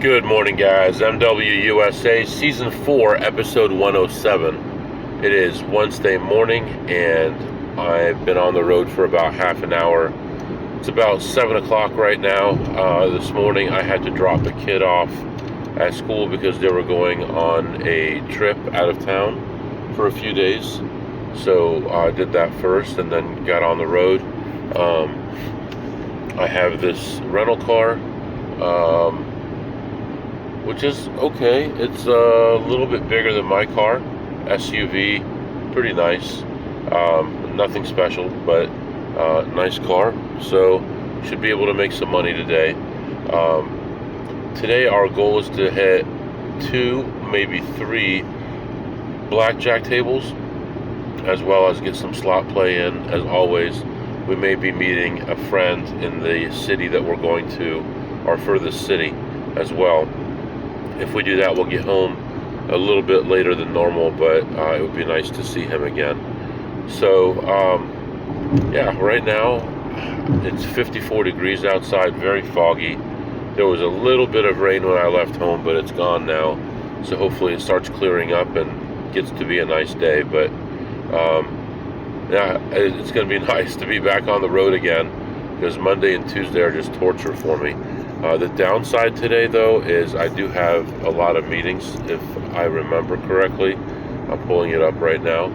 Good morning, guys. MWUSA Season 4, Episode 107. It is Wednesday morning, and I've been on the road for about half an hour. It's about 7 o'clock right now. This morning, I had to drop a kid off at school because they were going on a trip out of town for a few days. So I did that first and then got on the road. I have this rental car. Which is okay. It's a little bit bigger than my car. SUV, pretty nice. Nothing special, but nice car. So should be able to make some money today. Today our goal is to hit 2, maybe 3 blackjack tables, as well as get some slot play in. As always, we may be meeting a friend in the city that we're going to, our furthest city, as well. If we do that, we'll get home a little bit later than normal, but it would be nice to see him again. So, yeah, right now it's 54 degrees outside, very foggy. There was a little bit of rain when I left home, but it's gone now. So hopefully it starts clearing up and gets to be a nice day. But, yeah, it's going to be nice to be back on the road again, because Monday and Tuesday are just torture for me. The downside today, though, is I do have a lot of meetings, if I remember correctly. I'm pulling it up right now.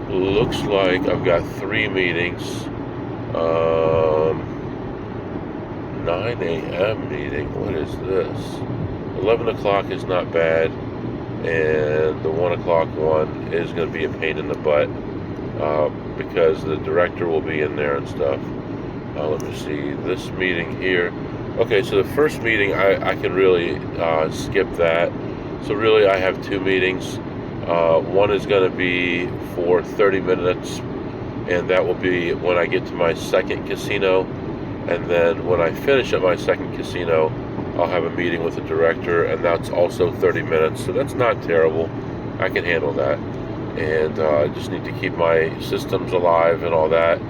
Looks like I've got 3 meetings. 9 a.m. meeting. What is this? 11 o'clock is not bad. And the 1 o'clock one is going to be a pain in the butt, because the director will be in there and stuff. Let me see. This meeting here. Okay, so the first meeting, I can really skip that. So really, I have 2 meetings. One is going to be for 30 minutes, and that will be when I get to my second casino. And then when I finish at my second casino, I'll have a meeting with the director, and that's also 30 minutes. So that's not terrible. I can handle that. And I just need to keep my systems alive and all that.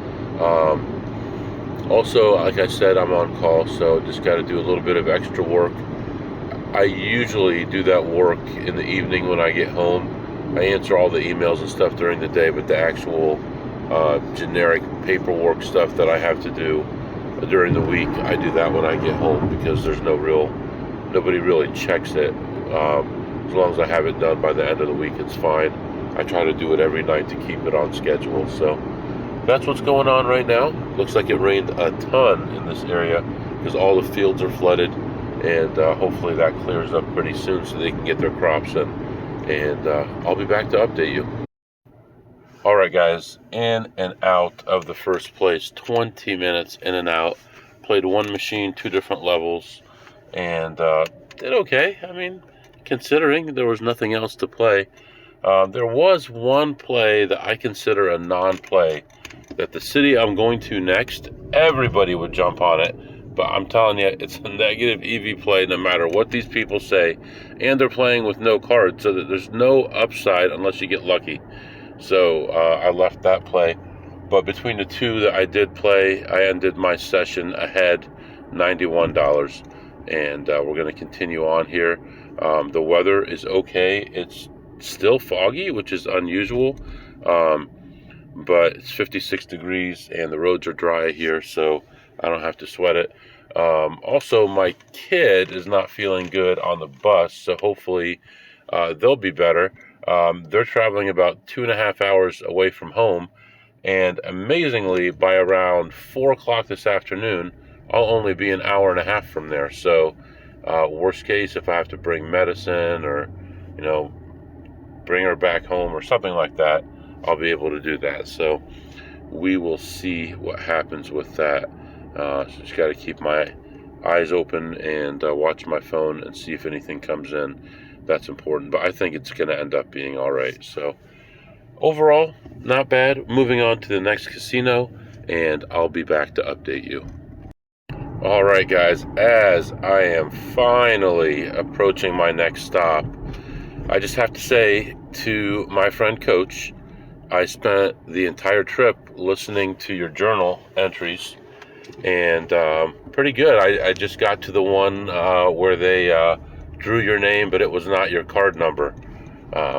Also, like I said, I'm on call, so just got to do a little bit of extra work. I usually do that work in the evening when I get home. I answer all the emails and stuff during the day, but the actual generic paperwork stuff that I have to do during the week, I do that when I get home, because there's nobody really checks it. As long as I have it done by the end of the week, it's fine. I try to do it every night to keep it on schedule, so that's what's going on right now. Looks like it rained a ton in this area because all the fields are flooded, and hopefully that clears up pretty soon so they can get their crops in. And I'll be back to update you. All right, guys, in and out of the first place, 20 minutes in and out. Played 1 machine, 2 different levels, and did okay. I mean, considering there was nothing else to play. There was one play that I consider a non-play, that the city I'm going to next, everybody would jump on it. But I'm telling you, it's a negative EV play no matter what these people say. And they're playing with no cards, so that there's no upside unless you get lucky. So I left that play. But between the 2 that I did play, I ended my session ahead, $91. And we're going to continue on here. The weather is okay. It's still foggy, which is unusual. But it's 56 degrees and the roads are dry here, so I don't have to sweat it. Also, my kid is not feeling good on the bus, so hopefully they'll be better. They're traveling about 2.5 hours away from home, and amazingly, by around 4 o'clock this afternoon, I'll only be an hour and a half from there. So worst case, if I have to bring medicine or, bring her back home or something like that, I'll be able to do that. So we will see what happens with that. Just got to keep my eyes open and watch my phone and see if anything comes in. That's important, but I think it's going to end up being all right. So overall, not bad. Moving on to the next casino, and I'll be back to update you. All right, guys, as I am finally approaching my next stop, I just have to say to my friend Coach, I spent the entire trip listening to your journal entries, and pretty good. I just got to the one where they drew your name, but it was not your card number,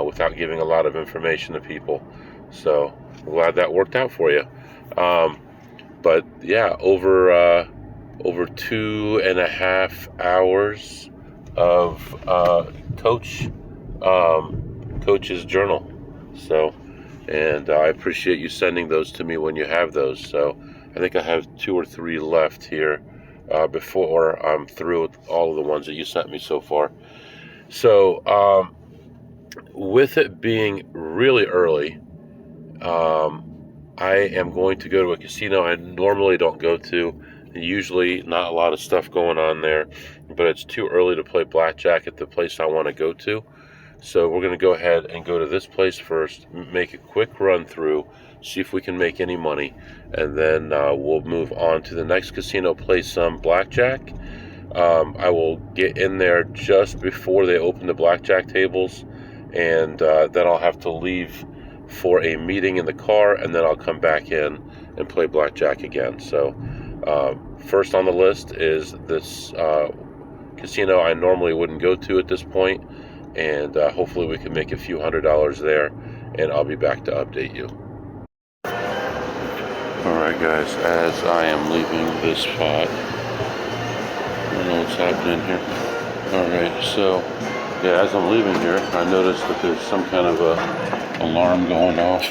without giving a lot of information to people. So I'm glad that worked out for you. But yeah, over 2.5 hours of coach's journal. So, and I appreciate you sending those to me when you have those. So I think I have 2 or 3 left here before I'm through with all of the ones that you sent me so far. So with it being really early, I am going to go to a casino I normally don't go to. Usually not a lot of stuff going on there, but it's too early to play blackjack at the place I want to go to. So we're going to go ahead and go to this place first, make a quick run through, see if we can make any money, and then we'll move on to the next casino, play some blackjack. I will get in there just before they open the blackjack tables, and then I'll have to leave for a meeting in the car, and then I'll come back in and play blackjack again. So first on the list is this casino I normally wouldn't go to at this point, and hopefully we can make a few $100s there, and I'll be back to update you. Alright guys, as I am leaving this spot, I don't know what's happening here. Alright, so yeah, as I'm leaving here, I noticed that there's some kind of a alarm going off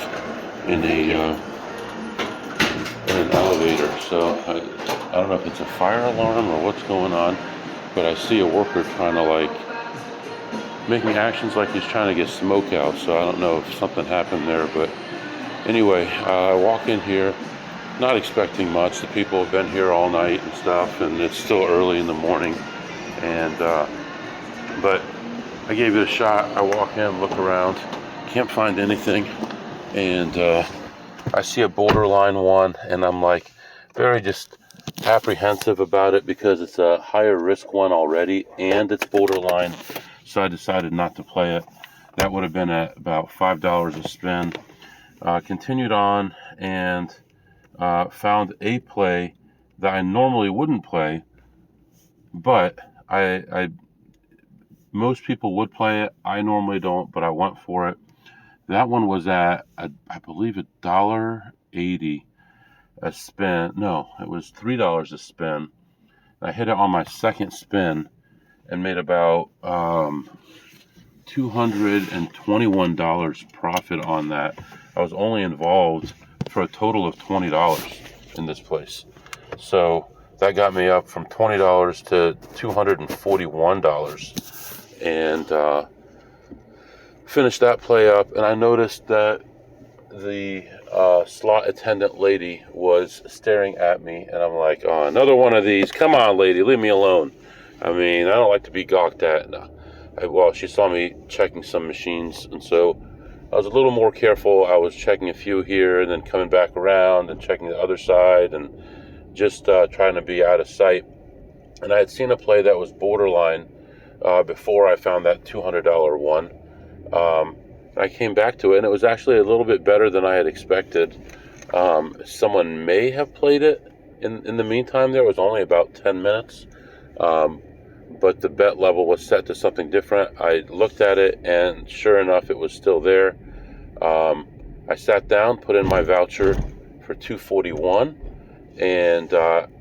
in an elevator. So I don't know if it's a fire alarm or what's going on, but I see a worker trying to like making actions like he's trying to get smoke out. So I don't know if something happened there, but anyway, I walk in here not expecting much. The people have been here all night and stuff, and it's still early in the morning, and but I gave it a shot. I walk in, look around, can't find anything, and I see a borderline one, and I'm like very just apprehensive about it because it's a higher risk one already, and it's borderline. So I decided not to play it. That would have been at about $5 a spin. Continued on and found a play that I normally wouldn't play, but I most people would play it. I normally don't, but I went for it. That one was at I believe $1.80 a spin. No, it was $3 a spin. I hit it on my second spin and made about $221 profit on that. I was only involved for a total of $20 in this place. So that got me up from $20 to $241, and finished that play up. And I noticed that the slot attendant lady was staring at me, and I'm like, oh, another one of these. Come on, lady, leave me alone. I mean, I don't like to be gawked at. No. Well, she saw me checking some machines, and so I was a little more careful. I was checking a few here and then coming back around and checking the other side, and just trying to be out of sight. And I had seen a play that was borderline before I found that $200 one. I came back to it, and it was actually a little bit better than I had expected. Someone may have played it in the meantime. There was only about 10 minutes. But the bet level was set to something different. I looked at it, and sure enough, it was still there. I sat down, put in my voucher for $241, and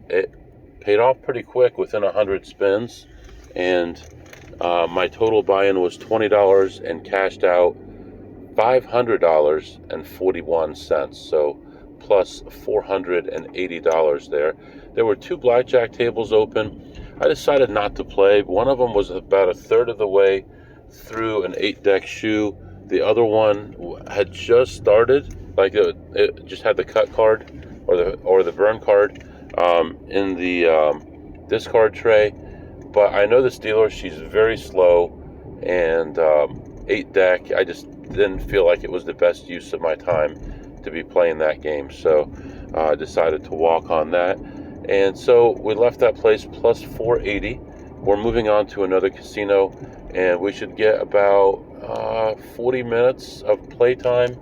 it paid off pretty quick within 100 spins. And my total buy-in was $20 and cashed out $500.41. So plus $480 there. There were 2 blackjack tables open. I decided not to play. One of them was about a third of the way through an 8-deck shoe. The other one had just started, like it just had the cut card or the burn card in the discard tray. But I know this dealer; she's very slow, and 8-deck. I just didn't feel like it was the best use of my time to be playing that game. So I decided to walk on that. And so we left that place plus 480. We're moving on to another casino, and we should get about 40 minutes of playtime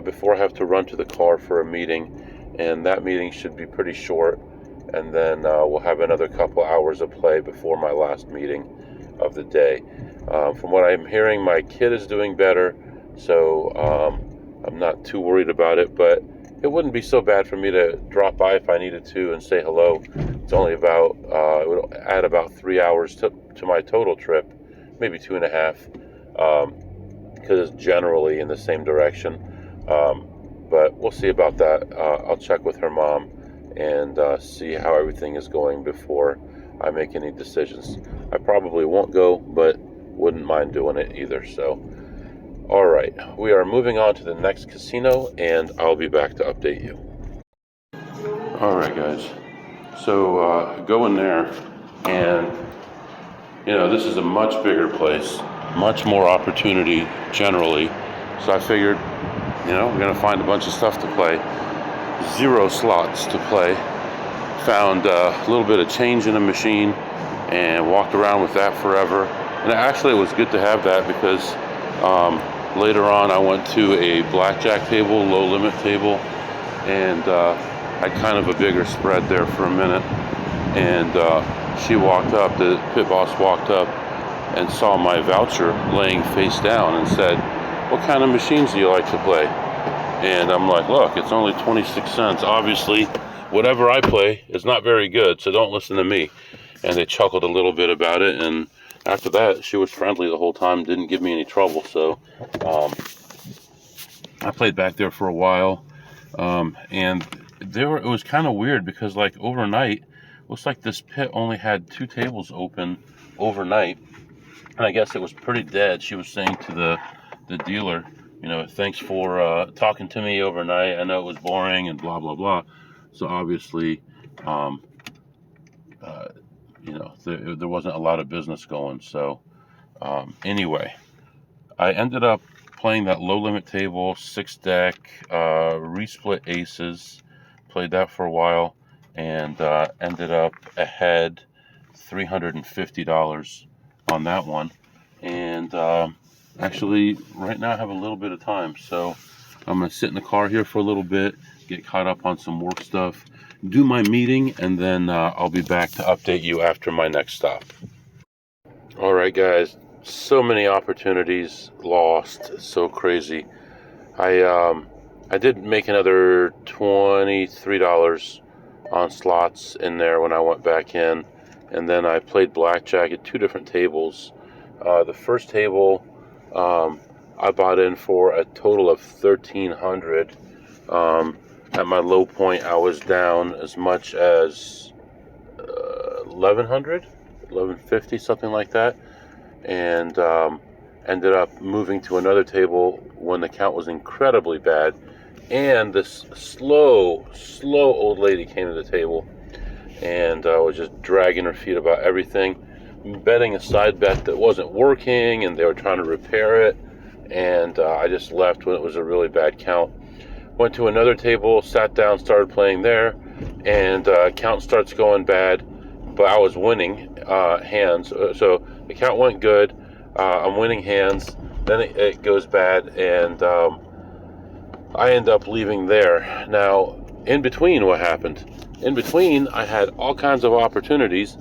before I have to run to the car for a meeting. And that meeting should be pretty short. and then we'll have another couple hours of play before my last meeting of the day. From what I'm hearing, my kid is doing better, so I'm not too worried about it, but it wouldn't be so bad for me to drop by if I needed to and say hello. It's only about, it would add about 3 hours to my total trip, maybe 2.5, because it's generally in the same direction. But we'll see about that. I'll check with her mom and see how everything is going before I make any decisions. I probably won't go, but wouldn't mind doing it either. So, all right, we are moving on to the next casino, and I'll be back to update you. All right, guys. So go in there, and this is a much bigger place, much more opportunity generally. So I figured, we're gonna find a bunch of stuff to play. 0 slots to play. Found a little bit of change in the machine and walked around with that forever. And actually it was good to have that because later on I went to a blackjack table, low limit table, and had kind of a bigger spread there for a minute. And she walked up, the pit boss walked up and saw my voucher laying face down and said, "What kind of machines do you like to play?" And I'm like, "Look, it's only 26 cents. Obviously, whatever I play is not very good, so don't listen to me." And they chuckled a little bit about it, and after that, she was friendly the whole time, didn't give me any trouble. So I played back there for a while, and it was kind of weird because, like, overnight, looks like this pit only had 2 tables open overnight, and I guess it was pretty dead. She was saying to the dealer, "Thanks for talking to me overnight. I know it was boring and blah, blah, blah." So obviously, there wasn't a lot of business going. So anyway, I ended up playing that low limit table, 6-deck, resplit aces, played that for a while, and ended up ahead $350 on that one. And actually, right now I have a little bit of time, so I'm going to sit in the car here for a little bit, get caught up on some work stuff, do my meeting, and then I'll be back to update you after my next stop. All right, guys, so many opportunities lost, so crazy. I did make another $23 on slots in there when I went back in, and then I played blackjack at 2 different tables. The first table I bought in for a total of $1,300. At my low point, I was down as much as $1,100, $1,150, something like that, and ended up moving to another table when the count was incredibly bad. And this slow old lady came to the table and was just dragging her feet about everything, betting a side bet that wasn't working, and they were trying to repair it. And I just left when it was a really bad count. Went to another table, sat down, started playing there, and count starts going bad, but I was winning hands. So the count went good. I'm winning hands. Then it goes bad, and I end up leaving there. Now, in between, what happened? In between, I had all kinds of opportunities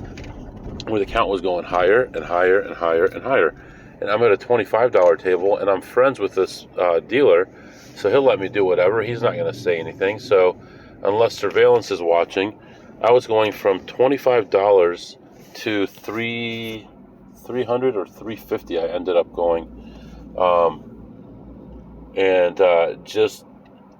where the count was going higher and higher and higher and higher. And I'm at a $25 table, and I'm friends with this dealer, so he'll let me do whatever. He's not going to say anything. So unless surveillance is watching, I was going from $25 to $300 or $350. I ended up going, and just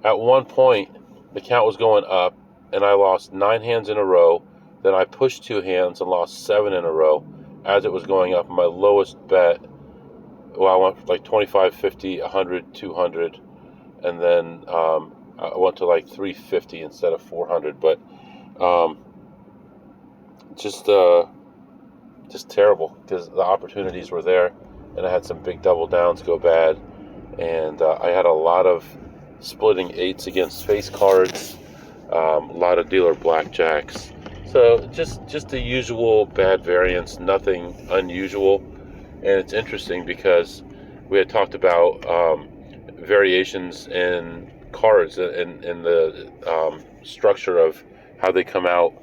at one point, the count was going up, and I lost 9 hands in a row. Then I pushed 2 hands and lost 7 in a row as it was going up. My lowest bet, I went from like 25, 50, 100, 200, and then I went to like 350 instead of 400. But just terrible because the opportunities were there, and I had some big double downs go bad, and I had a lot of splitting 8s against face cards, a lot of dealer blackjacks. So just the usual bad variance, nothing unusual. And it's interesting because we had talked about variations in cards in the structure of how they come out.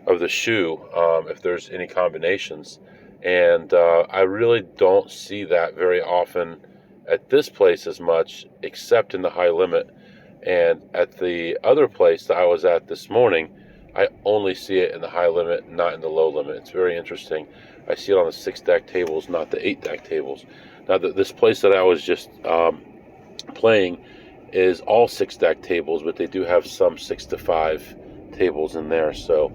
of the shoe, if there's any combinations. And I really don't see that very often at this place as much, except in the high limit. And at the other place that I was at this morning, I only see it in the high limit, not in the low limit. It's very interesting. I see it on the 6-deck tables, not the 8-deck tables. Now, this place that I was just playing is all 6-deck tables, but they do have some 6 to 5 tables in there. So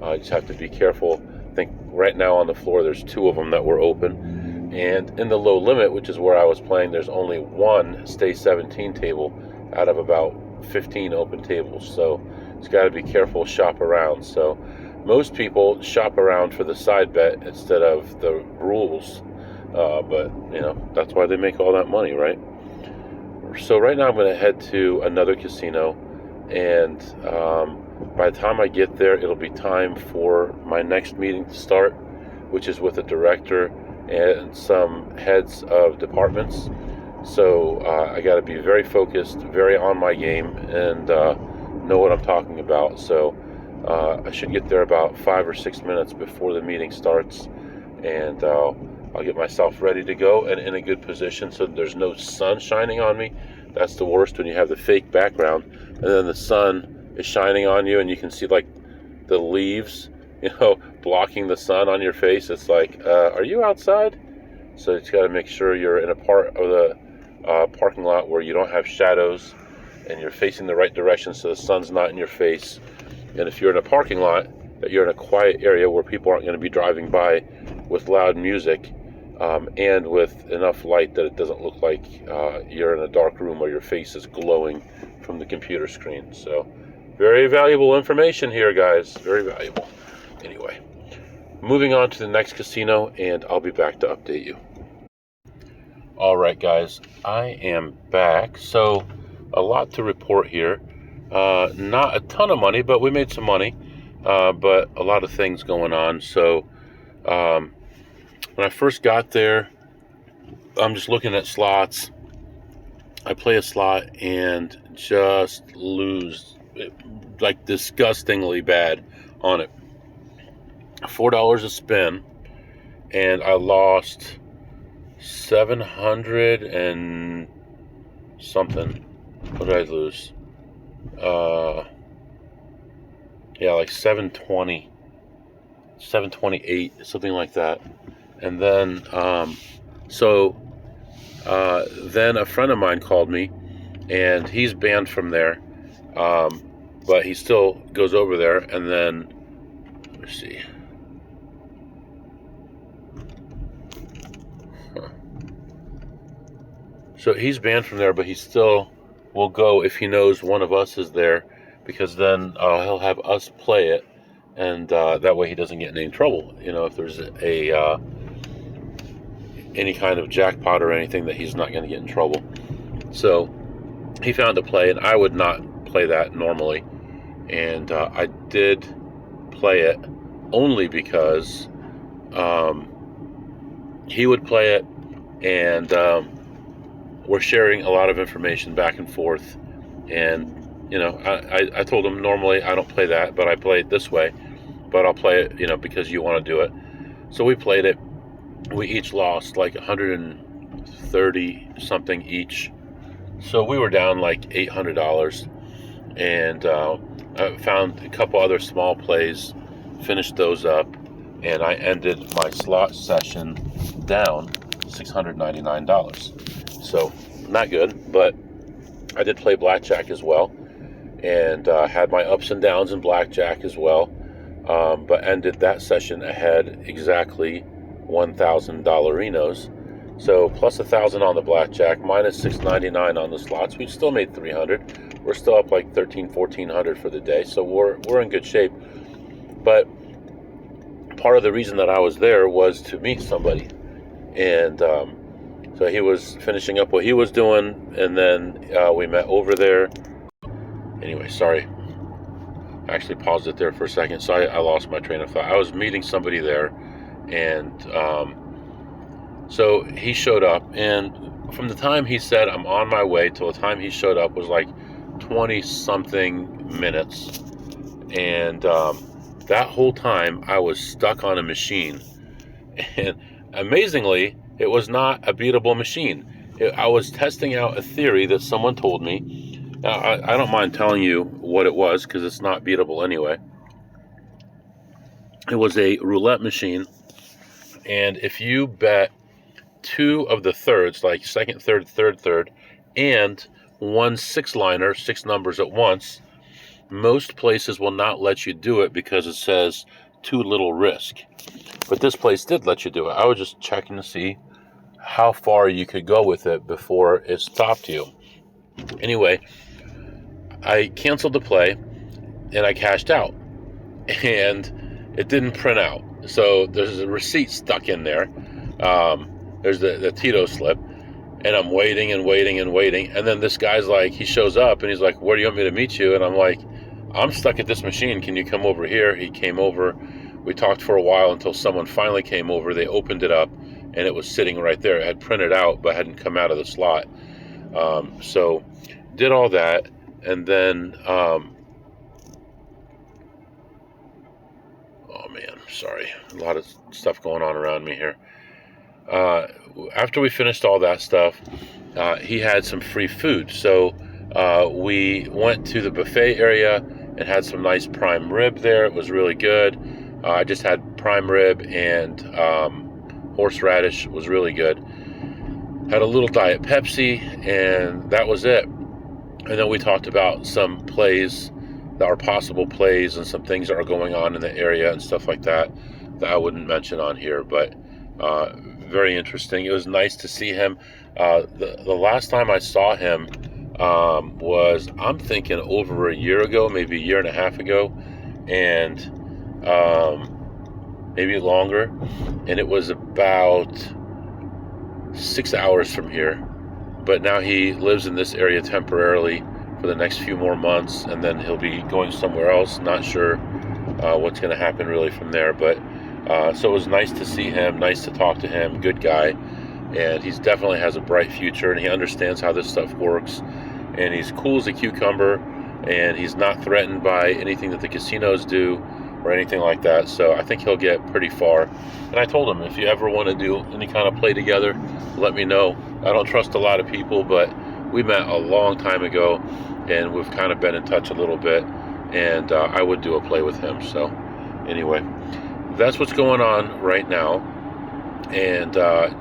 I just have to be careful. I think right now on the floor there's 2 of them that were open. And in the low limit, which is where I was playing, there's only one Stay 17 table out of about 15 open tables. So it's got to be careful, shop around. So most people shop around for the side bet instead of the rules. But, that's why they make all that money, right? So right now I'm going to head to another casino. And by the time I get there, it'll be time for my next meeting to start, which is with a director and some heads of departments. So I got to be very focused, very on my game, and know what I'm talking about. So I should get there about 5 or 6 minutes before the meeting starts, and I'll get myself ready to go and in a good position so there's no sun shining on me. That's the worst, when you have the fake background and then the sun is shining on you and you can see like the leaves, blocking the sun on your face. It's like, are you outside? So you got to make sure you're in a part of the parking lot where you don't have shadows and you're facing the right direction so the sun's not in your face. And if you're in a parking lot, that you're in a quiet area where people aren't going to be driving by with loud music, and with enough light that it doesn't look like you're in a dark room where your face is glowing from the computer screen. So very valuable information here, guys. Very valuable. Anyway, moving on to the next casino, and I'll be back to update you. All right, guys, I am back. So a lot to report here. Not a ton of money, but we made some money. But a lot of things going on. So when I first got there, I'm just looking at slots. I play a slot and just lose, like, disgustingly bad on it. $4 a spin, and I lost 700 and something. What did I lose? Like 720, 728, something like that. And then, then a friend of mine called me, and he's banned from there, but he still goes over there. And then, let's see. So he's banned from there, but he still will go if he knows one of us is there, because then he'll have us play it, and that way he doesn't get in any trouble. If there's any kind of jackpot or anything, that he's not going to get in trouble. So he found a play, and I would not play that normally. And I did play it only because he would play it, and we're sharing a lot of information back and forth. And I told him normally I don't play that, but I play it this way. But I'll play it, because you want to do it. So we played it. We each lost like 130 something each. So we were down like $800. And I found a couple other small plays, finished those up, and I ended my slot session down $699. So not good, but I did play blackjack as well, and had my ups and downs in blackjack as well, but ended that session ahead exactly $1,000. So plus $1,000 on the blackjack, minus $699 on the slots. We still made $300. We're still up like $1,400 for the day, so we're in good shape. But part of the reason that I was there was to meet somebody, and so he was finishing up what he was doing, and then we met over there. Anyway, sorry. I actually paused it there for a second, so I lost my train of thought. I was meeting somebody there, and so he showed up, and from the time he said I'm on my way till the time he showed up was like 20 something minutes. And That whole time I was stuck on a machine, and amazingly, it was not a beatable machine. I was testing out a theory that someone told me. Now, I don't mind telling you what it was because it's not beatable anyway. It was a roulette machine, and if you bet two of the thirds, like second, third, and one six-liner, six numbers at once, most places will not let you do it because it says too little risk. But this place did let you do it. I was just checking to see how far you could go with it before it stopped you. Anyway, I canceled the play and I cashed out, and it didn't print out. So there's a receipt stuck in there. There's the Tito slip, and I'm waiting. And then this guy's like, he shows up and he's like, where do you want me to meet you? And I'm like, I'm stuck at this machine. Can you come over here? He came over. We talked for a while until someone finally came over. They opened it up, and it was sitting right there. It had printed out, but hadn't come out of the slot. So did all that, and then, oh man, sorry. A lot of stuff going on around me here. After we finished all that stuff, he had some free food. So we went to the buffet area and had some nice prime rib there. It was really good. I just had prime rib and horseradish. It was really good. Had a little Diet Pepsi, and that was it. And then we talked about some plays that are possible plays and some things that are going on in the area and stuff like that I wouldn't mention on here, but very interesting. It was nice to see him. The last time I saw him was, I'm thinking, over a year ago, maybe a year and a half ago, and maybe longer, and it was about 6 hours from here. But now he lives in this area temporarily for the next few more months, and then he'll be going somewhere else. Not sure what's going to happen really from there, but so it was nice to see him, nice to talk to him, good guy, and he definitely has a bright future, and he understands how this stuff works, and he's cool as a cucumber, and he's not threatened by anything that the casinos do or anything like that. So I think he'll get pretty far. And I told him, if you ever want to do any kind of play together, let me know. I don't trust a lot of people, but we met a long time ago, and we've kind of been in touch a little bit, and I would do a play with him. So anyway, that's what's going on right now. And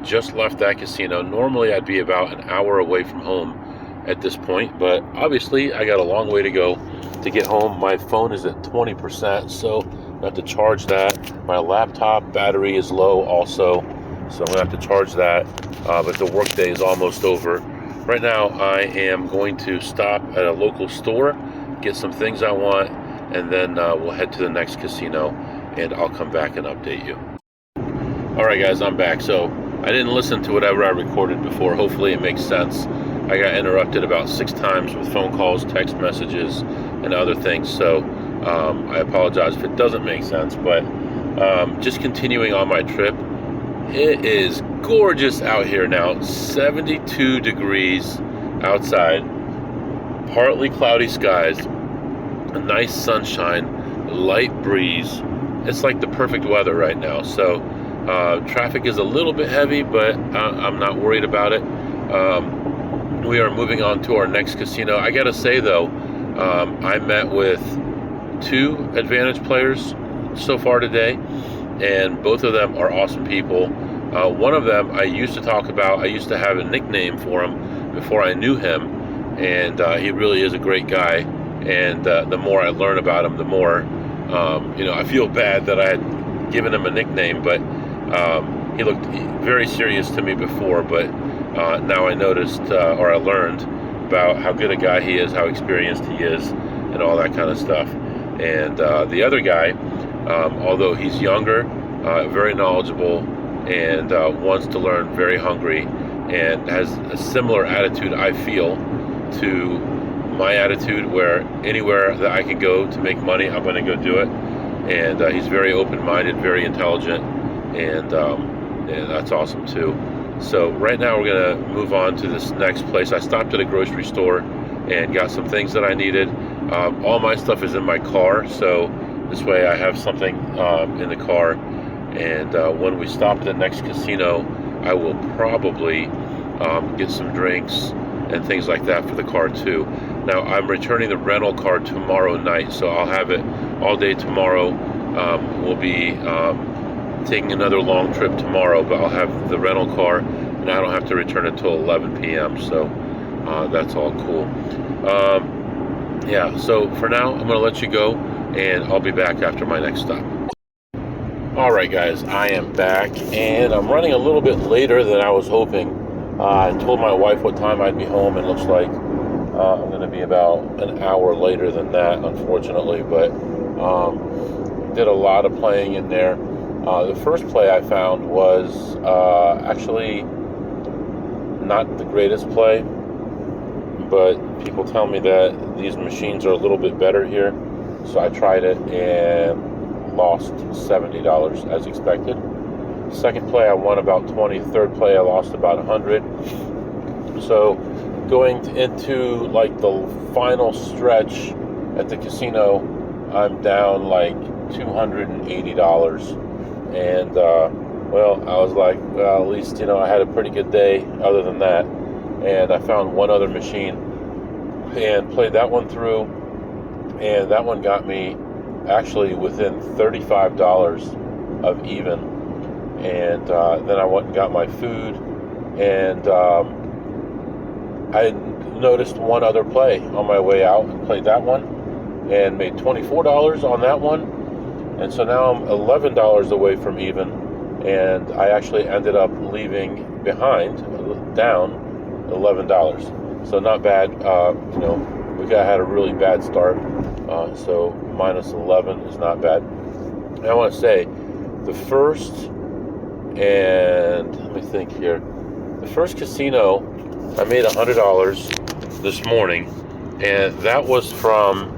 just left that casino. Normally I'd be about an hour away from home at this point, but obviously I got a long way to go to get home. My phone is at 20%, so I have to charge that. My laptop battery is low also, so I'm gonna have to charge that, but the workday is almost over. Right now I am going to stop at a local store, get some things I want, and then we'll head to the next casino, and I'll come back and update you. Alright guys, I'm back. So I didn't listen to whatever I recorded before. Hopefully it makes sense. I got interrupted about 6 times with phone calls, text messages, and other things. So I apologize if it doesn't make sense. But just continuing on my trip, it is gorgeous out here now. 72 degrees outside, partly cloudy skies, a nice sunshine, light breeze. It's like the perfect weather right now. So traffic is a little bit heavy, but I'm not worried about it. We are moving on to our next casino. I gotta say though, I met with 2 Advantage players so far today, and both of them are awesome people. One of them I used to talk about. I used to have a nickname for him before I knew him, and he really is a great guy. And the more I learn about him, the more I feel bad that I had given him a nickname, but he looked very serious to me before, but now I noticed, or I learned about how good a guy he is, how experienced he is, and all that kind of stuff. And the other guy, although he's younger, very knowledgeable, and wants to learn, very hungry, and has a similar attitude, I feel, to my attitude, where anywhere that I can go to make money, I'm going to go do it. And he's very open-minded, very intelligent, and that's awesome too. So right now we're going to move on to this next place. I stopped at a grocery store and got some things that I needed. All my stuff is in my car, so This way I have something in the car, and when we stop at the next casino, I will probably get some drinks and things like that for the car too. Now, I'm returning the rental car tomorrow night, so I'll have it all day tomorrow. We'll be taking another long trip tomorrow, but I'll have the rental car, and I don't have to return it till 11 p.m., so that's all cool. Yeah, so for now, I'm going to let you go, and I'll be back after my next stop. All right, guys, I am back, and I'm running a little bit later than I was hoping. I told my wife what time I'd be home. It looks like I'm going to be about an hour later than that, unfortunately, but did a lot of playing in there. The first play I found was actually not the greatest play, but people tell me that these machines are a little bit better here, so I tried it and lost $70 as expected. Second play I won about 20. Third play I lost about 100. So going into like the final stretch at the casino, I'm down like $280. And well, I was like, well, at least I had a pretty good day other than that. And I found one other machine and played that one through, and that one got me actually within $35 of even. And then I went and got my food, and I noticed one other play on my way out and played that one and made $24 on that one. And so now I'm $11 away from even, and I actually ended up leaving behind, down $11. So not bad. We had a really bad start, so minus 11 is not bad. And I want to say the first, and let me think here, the first casino I made $100 this morning, and that was from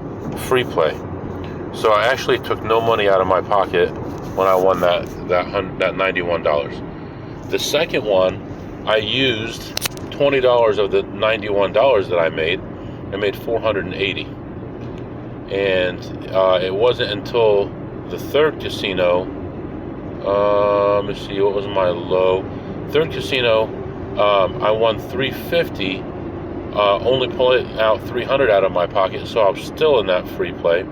free play. So I actually took no money out of my pocket when I won that $91. The second one, I used $20 of the $91 that I made. I made $480. And it wasn't until the third casino, let me see, what was my low? Third casino, I won $350, only pulling out $300 out of my pocket, so I was still in that free play.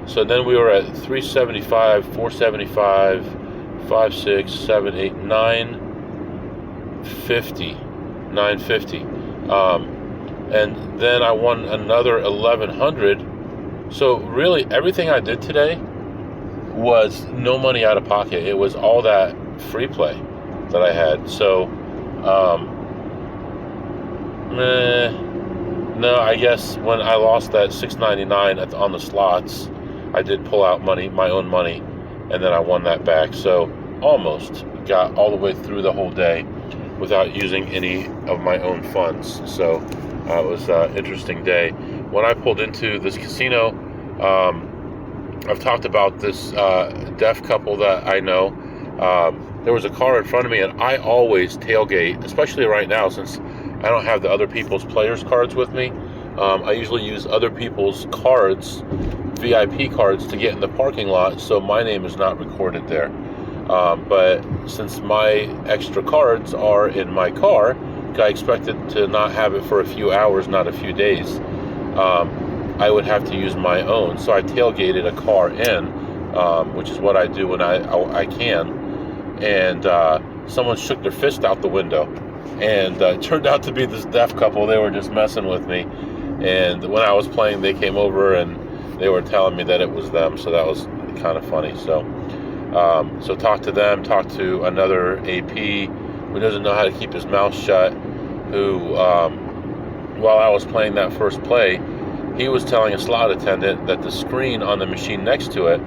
So then we were at $375, $475, $5, $6, $7, $8, $950. And then I won another $1,100. So really, everything I did today was no money out of pocket. It was all that free play that I had. So, no, I guess when I lost that $6.99 on the slots, I did pull out money, my own money, and then I won that back. So almost got all the way through the whole day without using any of my own funds. So it was an interesting day. When I pulled into this casino, I've talked about this deaf couple that I know. There was a car in front of me, and I always tailgate, especially right now since I don't have the other people's players cards with me. I usually use other people's cards, VIP cards, to get in the parking lot, so my name is not recorded there. But since my extra cards are in my car, I expected to not have it for a few hours, not a few days. I would have to use my own, so I tailgated a car in, which is what I do when I can. And someone shook their fist out the window, and it turned out to be this deaf couple. They were just messing with me, and when I was playing, they came over and they were telling me that it was them, so that was kind of funny. So talk to them, talk to another AP who doesn't know how to keep his mouth shut, who, while I was playing that first play, he was telling a slot attendant that the screen on the machine next to it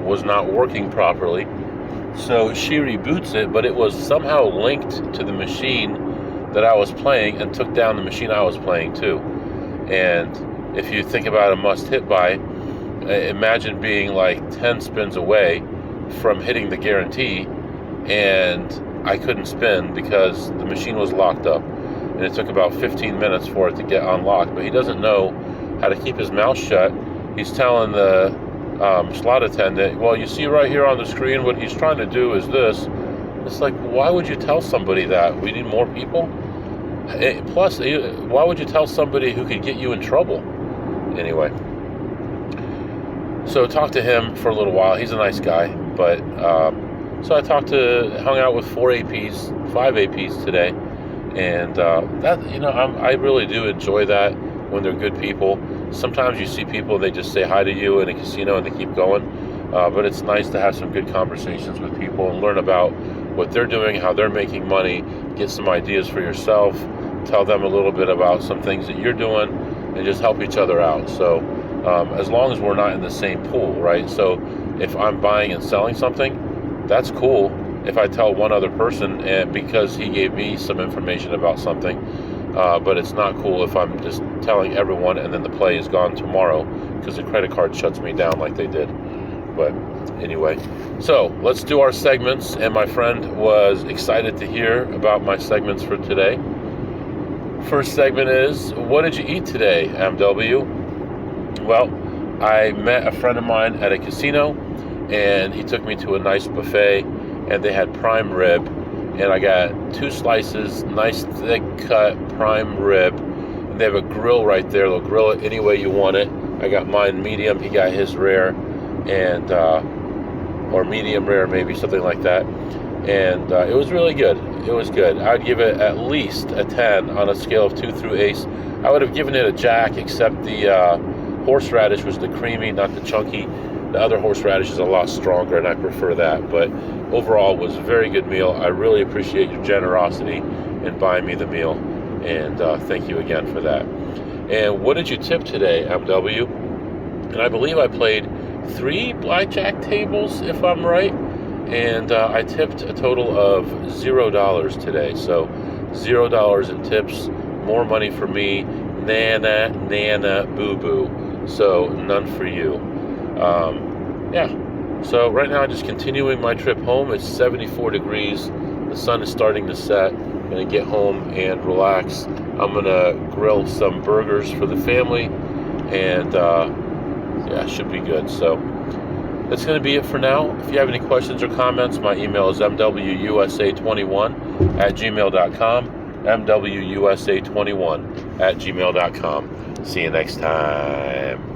was not working properly. So she reboots it, but it was somehow linked to the machine that I was playing and took down the machine I was playing too. And if you think about a must hit by, imagine being like 10 spins away from hitting the guarantee, and I couldn't spin because the machine was locked up. And it took about 15 minutes for it to get unlocked. But he doesn't know how to keep his mouth shut. He's telling the slot attendant. Well, you see right here on the screen what he's trying to do is this. It's like, why would you tell somebody that? We need more people? Plus, why would you tell somebody who could get you in trouble? Anyway, so talked to him for a little while. He's a nice guy, but so I hung out with 5 APs today, and that, I really do enjoy that when they're good people. Sometimes you see people, they just say hi to you in a casino and they keep going, but it's nice to have some good conversations with people and learn about what they're doing, how they're making money, get some ideas for yourself, tell them a little bit about some things that you're doing, and just help each other out. So as long as we're not in the same pool, right? So if I'm buying and selling something, that's cool if I tell one other person, and because he gave me some information about something, but it's not cool if I'm just telling everyone and then the play is gone tomorrow because the credit card shuts me down like they did. But anyway, so let's do our segments, and my friend was excited to hear about my segments for today. First segment is, what did you eat today, MW? Well, I met a friend of mine at a casino, and he took me to a nice buffet, and they had prime rib, and I got 2 slices, nice thick cut prime rib, and they have a grill right there. They'll grill it any way you want it. I got mine medium, he got his rare, and or medium rare, maybe something like that, and it was really good. It was good. I'd give it at least a 10 on a scale of 2 through ace. I would have given it a jack, except the horseradish was the creamy, not the chunky. The other horseradish is a lot stronger, and I prefer that. But overall, it was a very good meal. I really appreciate your generosity in buying me the meal, and thank you again for that. And what did you tip today, MW? And I believe I played 3 blackjack tables, if I'm right, and I tipped a total of $0 today. So $0 in tips, more money for me, nana, boo-boo. So none for you. Yeah, so right now I'm just continuing my trip home. It's 74 degrees. The sun is starting to set. I'm going to get home and relax. I'm going to grill some burgers for the family, and yeah, should be good. So that's going to be it for now. If you have any questions or comments, my email is mwusa21@gmail.com, mwusa21@gmail.com. See you next time.